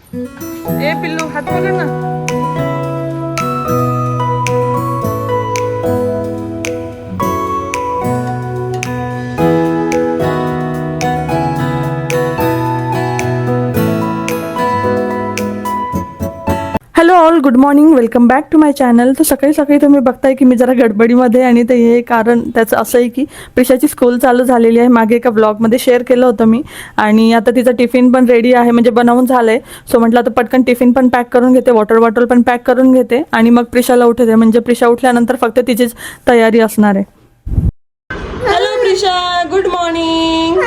ए पिल्लू हात पकड ना. Hello all, good morning, welcome back to my channel. तर सकाळी सकाळी तुम्ही बघताय की मी जरा गडबडीमध्ये, आणि ते हे कारण त्याचं असं आहे की प्रिशाची स्कूल चालू झालेली आहे. मागे एका ब्लॉगमध्ये शेअर केलं होतं मी, आणि आता तिचा टिफिन पण रेडी आहे, म्हणजे बनवून झालं आहे. सो म्हटलं आता पटकन टिफिन पण पॅक करून घेते, वॉटर बॉटल पण पॅक करून घेते, आणि मग प्रिशाला उठवते. म्हणजे प्रिशा उठल्यानंतर फक्त तिचीच तयारी असणार आहे. Hello Prisha, good morning.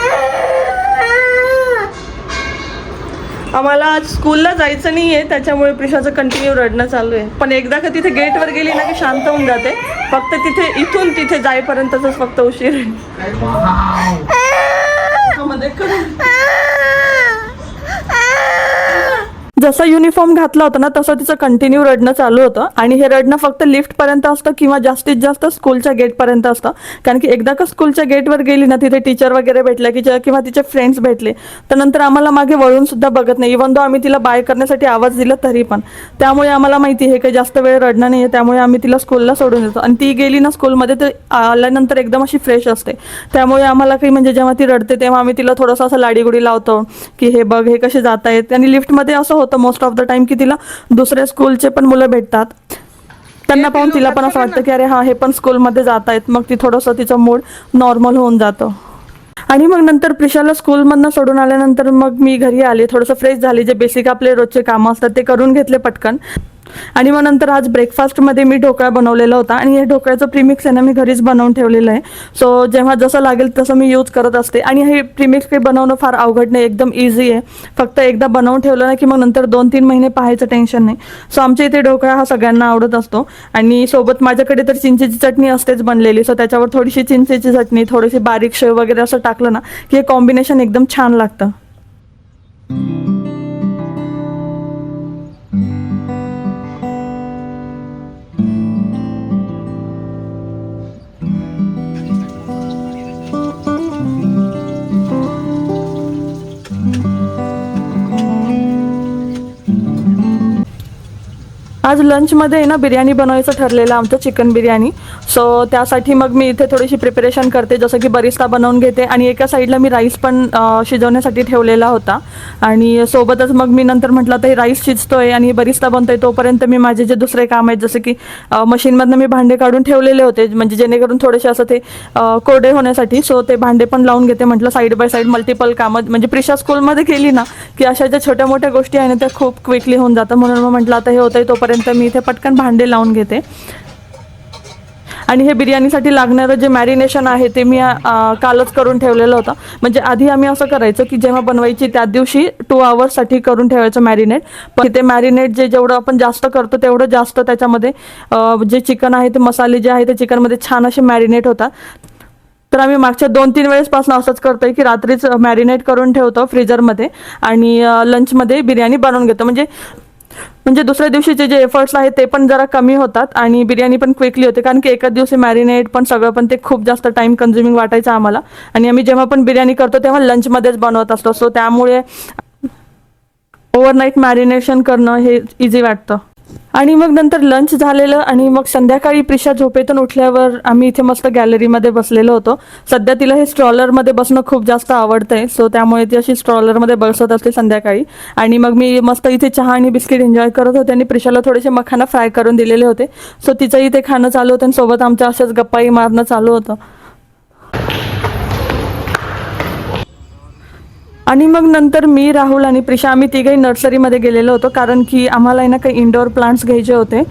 आम्हाला आज स्कूलला जायचं नाही आहे, त्याच्यामुळे प्रिशाचं कंटिन्यू रडणं चालू आहे. पण एकदा का तिथे गेटवर गेली ना की शांत होऊन जाते. फक्त तिथे इथून तिथे जाईपर्यंतच फक्त उशीर आहे. जसा युनिफॉर्म घातला होता ना तसं तिचं कंटिन्यू रडणं चालू होतं, आणि हे रडणं फक्त लिफ्टपर्यंत असतं किंवा जास्तीत जास्त स्कूलच्या गेटपर्यंत असतं. कारण की एकदा का स्कूलच्या गेटवर गेली ना, तिथे टीचर वगैरे भेटल्या की किंवा तिचे फ्रेंड्स भेटले तर नंतर आम्हाला मागे वळून सुद्धा बघत नाही, इव्हन दो आम्ही तिला बाय करण्यासाठी आवाज दिला तरी पण. त्यामुळे आम्हाला माहिती आहे काही जास्त वेळ रडणं नाही आहे, त्यामुळे आम्ही तिला स्कूलला सोडून देतो. आणि ती गेली ना स्कूलमध्ये तर आल्यानंतर एकदम अशी फ्रेश असते. त्यामुळे आम्हाला काही म्हणजे जेव्हा ती रडते तेव्हा आम्ही तिला थोडंसं असं लाडीगुडी लावतो की हे बघ हे कसे जात आहेत. आणि लिफ्टमध्ये असं होतं मोस्ट ऑफ द टाइम की तिला दुसऱ्या स्कूलचे पण मुलं भेटतात, त्यांना पाहून तिला पण असं वाटतं की अरे हा हे पण स्कूलमध्ये जात आहेत. मग ती थोडंसं तिचं मूड नॉर्मल होऊन जातं. आणि मग नंतर प्रिशाला स्कूलमधनं सोडून आल्यानंतर मग मी घरी आले, थोडंसं फ्रेश झाले, जे बेसिक आपले रोजचे कामं असतात ते करून घेतले पटकन. आणि मग नंतर आज ब्रेकफास्टमध्ये मी ढोकळा बनवलेला होता, आणि हे ढोकळ्याचं प्रीमिक्स आहे ना मी घरीच बनवून ठेवलेलं आहे. सो जेव्हा जसं लागेल तसं मी यूज करत असते. आणि हे प्रीमिक्स काही बनवणं फार अवघड नाही, एकदम इझी आहे. फक्त एकदा बनवून ठेवलं ना की मग नंतर 2-3 महिने पाहायचं टेन्शन नाही. सो आमच्या इथे ढोकळा हा सगळ्यांना आवडत असतो. आणि सोबत माझ्याकडे तर चिंचेची चटणी असतेच बनलेली. सो त्याच्यावर थोडीशी चिंचेची चटणी, थोडीशी बारीक शेव वगैरे असं टाकलं ना की हे कॉम्बिनेशन एकदम छान लागतं. आज लंचमध्ये आहे ना बिर्याणी बनवायचं ठरलेलं आमचं, चिकन बिर्याणी. सो त्यासाठी मग मी इथे थोडीशी प्रिपरेशन करते, जसं की बरिस्ता बनवून घेते, आणि एका साईडला मी राईस पण शिजवण्यासाठी ठेवलेला होता. आणि सोबतच मग मी नंतर म्हटलं तर हे राईस शिजतोय आणि बरिस्ता बनतोय तोपर्यंत मी माझे जे दुसरे काम आहेत, जसं की मशीनमधनं मी भांडे काढून ठेवलेले होते, म्हणजे जेणेकरून थोडेसे असं ते कोरडे होण्यासाठी. सो ते भांडे पण लावून घेते. म्हटलं साईड बाय साईड मल्टिपल कामं, म्हणजे प्रिशा स्कूलमध्ये गेली ना की अशा ज्या छोट्या मोठ्या गोष्टी आहे ना त्या खूप क्विकली होऊन जातं. म्हणून मग म्हटलं आता हे होतंय तोपर्यंत मी इथे पटकन भांडे लावून घेते. आणि हे बिर्याणीसाठी लागणारं जे मॅरिनेशन आहे ते मी कालच करून ठेवलेलं होतं. म्हणजे आधी आम्ही असं करायचं की जेव्हा बनवायची त्या दिवशी 2 आवर्ससाठी करून ठेवायचं मॅरिनेट. पण ते मॅरिनेट जेवढं आपण जास्त करतो तेवढं जास्त त्याच्यामध्ये जे चिकन आहे ते मसाले जे आहे ते चिकनमध्ये छान असे मॅरिनेट होतात. तर आम्ही मागच्या 2-3 वेळेसपासून असंच करतोय की रात्रीच मॅरिनेट करून ठेवतो फ्रीजरमध्ये, आणि लंचमध्ये बिर्याणी बनवून घेतो. म्हणजे दुसऱ्या दिवशीचे जे एफर्ट्स आहेत ते पण जरा कमी होतात, आणि बिर्याणी पण क्विकली होते. कारण की एकाच दिवशी मॅरिनेट पण सगळं पण ते खूप जास्त टाइम कन्झ्युमिंग वाटायचं आम्हाला. आणि आम्ही जेव्हा पण बिर्याणी करतो तेव्हा लंचमध्येच बनवत असतो. सो त्यामुळे ओव्हरनाईट मॅरिनेशन करणं हे इझी वाटतं. आणि मग नंतर लंच झालेलं, आणि मग संध्याकाळी प्रिशा झोपेतून उठल्यावर आम्ही इथे मस्त गॅलरीमध्ये बसलेलो होतो. सध्या तिला हे स्ट्रॉलरमध्ये बसणं खूप जास्त आवडतंय, सो त्यामुळे ती अशी स्ट्रॉलरमध्ये बसत असते संध्याकाळी. आणि मग मी मस्त इथे चहा आणि बिस्किट एन्जॉय करत होते, आणि प्रिशाला थोडेसे मखाना फ्राय करून दिलेले होते. सो तिचंही इथे खाणं चालू होतं, आणि सोबत आमच्या अशाच गप्पाही मारणं चालू होतं. आणि मग नंतर मी, राहुल आणि प्रिशा आम्ही तिघही नर्सरीमध्ये गेलेलो होतो, कारण की आम्हाला ना काही इंडोर प्लांट्स घ्यायचे होते.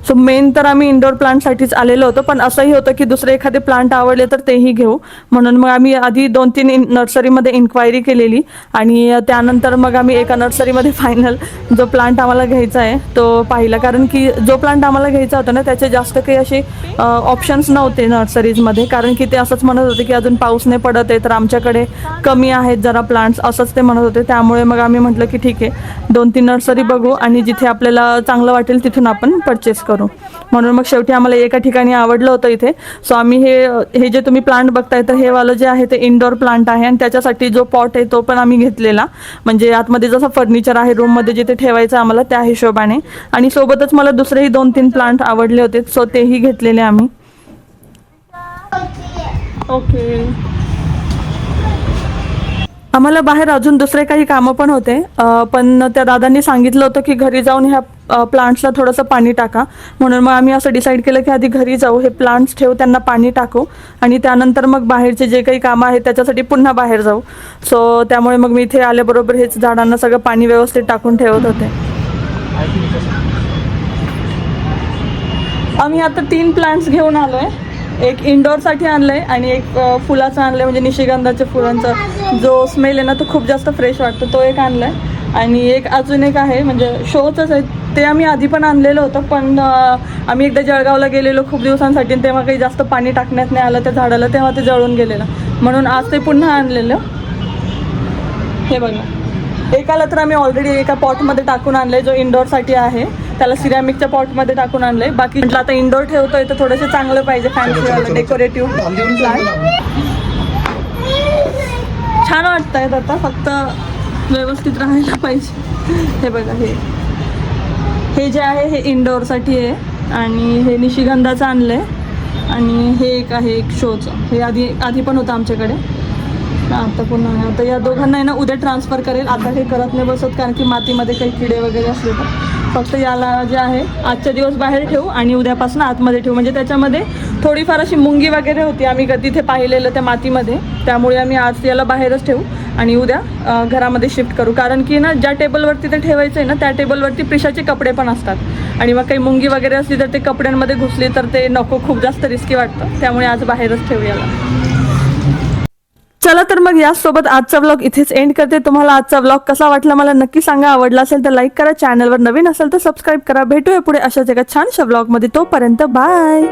सो मेन तर आम्ही इंडोर प्लांटसाठीच आलेलो होतो, पण असंही होतं की दुसरे एखादे प्लांट आवडले तर तेही घेऊ. म्हणून मग आम्ही आधी 2-3 नर्सरीमध्ये इन्क्वायरी केलेली, आणि त्यानंतर मग आम्ही एका नर्सरीमध्ये फायनल जो प्लांट आम्हाला घ्यायचा आहे तो पाहिला. कारण की जो प्लांट आम्हाला घ्यायचा होता ना त्याचे जास्त काही असे ऑप्शन्स नव्हते नर्सरीजमध्ये, कारण की ते असंच म्हणत होते की अजून पाऊस नाही पडत आहे तर आमच्याकडे कमी आहेत जरा प्लांट्स, असंच ते म्हणत होते. त्यामुळे मग आम्ही म्हटलं की ठीक आहे 2-3 नर्सरी बघू, आणि जिथे आपल्याला चांगलं वाटेल तिथून आपण परचेस करू. करू. म्हणून मग शेवटी आम्हाला एका ठिकाणी आवडलं होतं इथे. सो आम्ही हे जे तुम्ही प्लांट बघताय तर हे वालं जे आहे ते इंडोर प्लांट आहे आणि त्याच्यासाठी जो पॉट आहे तो पण आम्ही घेतलेला, म्हणजे आतमध्ये जसं फर्निचर आहे रूममध्ये जिथे ठेवायचं आम्हाला त्या हिशोबाने. आणि सोबतच मला दुसरेही 2-3 प्लांट आवडले होते, सो तेही घेतलेले आम्ही. ओके. आम्हाला बाहेर अजून दुसरे काही कामं पण होते, पण त्या दादांनी सांगितलं होतं की घरी जाऊन ह्या प्लांट्सला थोडंसं पाणी टाका. म्हणून मग आम्ही असं डिसाईड केलं की आधी घरी जाऊ, हे प्लांट्स ठेवू, त्यांना पाणी टाकू आणि त्यानंतर मग बाहेरचे जे काही कामं आहेत त्याच्यासाठी पुन्हा बाहेर जाऊ. सो त्यामुळे मग मी इथे आल्याबरोबर हेच झाडांना सगळं पाणी व्यवस्थित टाकून ठेवत होते. आम्ही आता 3 प्लांट्स घेऊन आलो आहे. एक इंडोरसाठी आणलं आहे आणि एक फुलाचं आणलं आहे, म्हणजे निशिगंधाच्या फुलांचा जो स्मेल आहे ना तो खूप जास्त फ्रेश वाटतो, तो एक आणला आहे. आणि एक अजून एक आहे म्हणजे शोचंच आहे, ते आम्ही आधी पण आणलेलं होतं, पण आम्ही एकदा जळगावला गेलेलो खूप दिवसांसाठी आणि तेव्हा काही जास्त पाणी टाकण्यात नाही आलं त्या झाडाला, तेव्हा ते जळून गेलेलं. म्हणून आज ते पुन्हा आणलेलं. हे बघा, एकाला तर आम्ही ऑलरेडी एका पॉटमध्ये टाकून आणलंय जो इंडोरसाठी आहे, त्याला सिरॅमिकच्या पॉटमध्ये टाकून आणलंय. बाकी म्हटलं आता इंडोर ठेवतोय तर थोडेसे चांगलं पाहिजे, फॅन्सी डेकोरेटिव्ह प्लांट. छान वाटत आहेत आता, फक्त व्यवस्थित राहायला पाहिजे. हे बघा, हे जे आहे हे इंडोरसाठी आहे आणि हे निशिगंधाचं आणलंय आणि हे एक आहे एक शोचं, हे आधी पण होतं आमच्याकडे. आता पुन्हा आता या दोघांना आहे ना उद्या ट्रान्सफर करेल. आता हे करत नाही बसत, कारण की मातीमध्ये काही किडे वगैरे असले तर. फक्त याला जे आहे आजच्या दिवस बाहेर ठेवू आणि उद्यापासून आतमध्ये ठेवू, म्हणजे त्याच्यामध्ये थोडीफार अशी मुंगी वगैरे होती, आम्ही तिथे पाहिलेलं त्या मातीमध्ये, त्यामुळे आम्ही आज याला बाहेरच ठेवू आणि उद्या घरामध्ये शिफ्ट करू. कारण की ना ज्या टेबलवरती ते ठेवायचं आहे ना त्या टेबलवरती प्रिशाचे कपडे पण असतात आणि मग काही मुंगी वगैरे असली तर ते कपड्यांमध्ये घुसली तर ते नको, खूप जास्त रिस्की वाटतं, त्यामुळे आज बाहेरच ठेवू याला. चला तर मग यासोबत आजचा व्लॉग इथेच एंड करते. तुम्हाला आजचा व्लॉग कसा वाटला मला नक्की सांगा. आवडला असेल तर लाईक करा, चॅनलवर नवीन असेल तर सबस्क्राईब करा. भेटूया पुढे अशाच एका छानशा व्लॉगमध्ये. तोपर्यंत बाय.